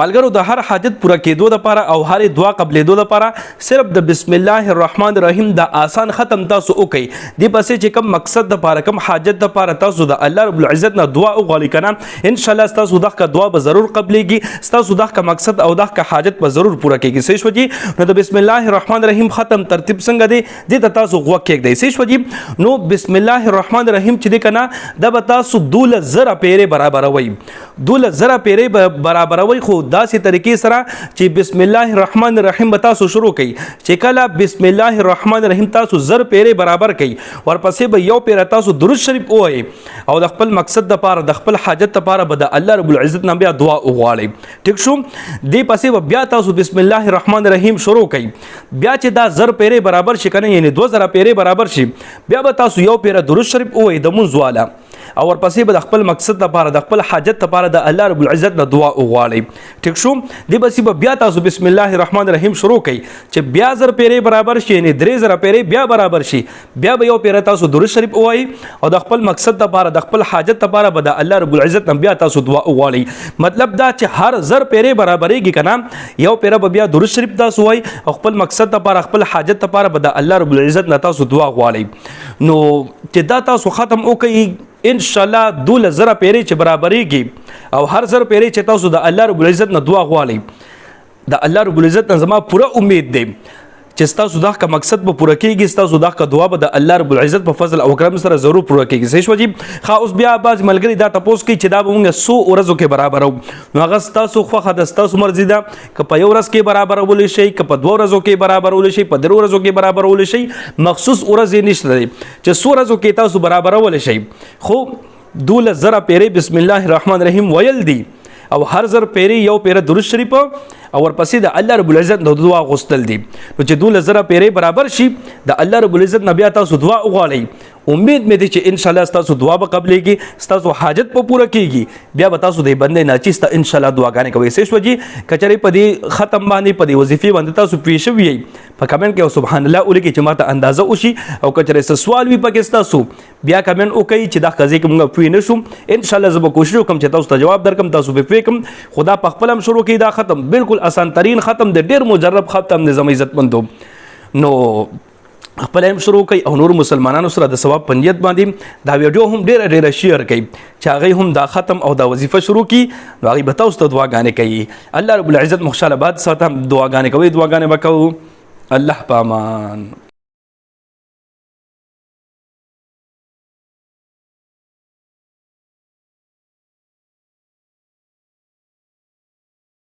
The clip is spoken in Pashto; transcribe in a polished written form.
ملګرو د هر حاجت پوره کېدو لپاره او هر دعا قبلېدو لپاره صرف د بسم الله الرحمن الرحیم د آسان ختم تاسو وکئ. دې پسې چې کوم مقصد لپاره کوم حاجت لپاره تاسو د الله رب العزت نه دعا وغواړئ کنه ان شاء الله تاسو دغه دعا به ضرور قبلېږي، تاسو دغه مقصد او دغه حاجت به ضرور پوره کېږي. صحیح شو جی؟ نو د بسم الله الرحمن الرحیم ختم ترتیب څنګه دی دې ته تاسو غوږ کېږدئ. صحیح شو جی؟ نو بسم الله الرحمن الرحیم چې دی کنه دا به تاسو 12,000 پیرې برابروي، 12,000 پیرې برابروي، خو داسې طریقې سره چې بسم الله الرحمن الرحیم به تاسو شروع کړئ. چې کله بسم الله الرحمن الرحیم تاسو 1000 پیرې برابر کړئ، ورپسې به یو پیره تاسو درود شریف ووایئ او د خپل مقصد لپاره د خپل حاجت لپاره به د الله رب العزت نه بیا دعا وغواړئ. ټیک شو؟ دې پسې به بیا تاسو بسم الله الرحمن الرحیم شروع کړئ. بیا چې دا 1000 پیرې برابر شي کنه یعنی 2000 پیرې برابر شي، بیا به تاسو یو پیره درود شریف ووایئ د مونځ والا او ورپسې به د خپل مقصد لپاره د خپل حاجت لپاره د الله رب العزت نه دعا وغواړئ. ټیک شو؟ دې پسې به بیا تاسو بسم الله الرحمن الرحیم شروع کړئ چې بیا 1000 پیرې برابر شي یعنی 3000 پیرې بیا برابر شي، بیا به یو پیره تاسو درود شریف ووایئ او د خپل مقصد لپاره د خپل حاجت لپاره به د الله رب العزت نه بیا تاسو دعا وغواړئ. مطلب دا چې هر 1000 پیرې برابرېږي کنه یو پیره به بیا درود شریف تاسو وایئ او خپل مقصد لپاره خپل حاجت لپاره به د الله رب العزت نه تاسو دعا غواړئ. نو چې دا تاسو ختم وکړئ ان شاء الله 12,000 پیرې چې برابرېږي او هر 1000 پیرې چې تاسو د الله رب العزت نه دعا غواړئ، د الله رب العزت نه زما پوره امید دی چې تاسو دغه مقصد به پوره کېږي، تاسو دغه دعا به د الله رب العزت په فضل او کرم سره ضرور پوره کېږي. صحیح شو جی؟ خا اوس بیا بعض ملګري دا تاسو کوي چې دا به موږ 100 ورځو کې برابرو. نو هغه تاسو خوښه د تاسو مرزي ده که په یو ورځ کې برابرول شي، که په 2 ورځو کې برابرول شي، په 3 ورځو کې برابرول شي، مخصوص ورځ نشته دی چې 100 ورځو کې تاسو برابرول شي. خو 12,000 پیرې بسم الله الرحمن الرحیم ویل دي او هر 1000 پیرې یو پیره درود شریف او ورپسې د الله رب العزت د دعا غوښتل دي. نو چې 12,000 پیرې برابر شي د الله رب العزت نه بیا تاسو دعا وغواړئ. امید مې دي چې ان شاء الله تاسو دعا به قبلېږي، تاسو حاجت په پوره کېږي، بیا به تاسو د بندې ناچیسته ان شاء الله دعاګانې کوئ. صحیح شو جی؟ کچرې په دې ختم باندې په دې وظیفې باندې تاسو پوه شوي یئ په کمنټ کې سبحان الله ولیکئ چې ماته اندازه وشي او کچرې څه سوال وي پکې تاسو بیا کمنټ وکړئ چې دا قضیې کې موږ پوه نه شو. ان شاء الله زه به کوشش وکړم چې تاسو ته جواب درکړم، تاسو به پوه کړم. خدا په خپل هم شروع کړئ دا ختم بالکل آسان ترین ختم د ډېر مجرب ختم د زموږ عزتمندو. نو خپل هم شروع کوي او نور مسلمانانو سره د ثواب پنیت باندې دا ویډیو هم ډیره شیر کوي چې هغه هم دا ختم او دا وظیفه شروع کی نو هغه به تاسو ته دعاګانې کوي. الله رب العزت مخشاله باد ساتم دعاګانې کوي، دعاګانې وکړو. الله پامان.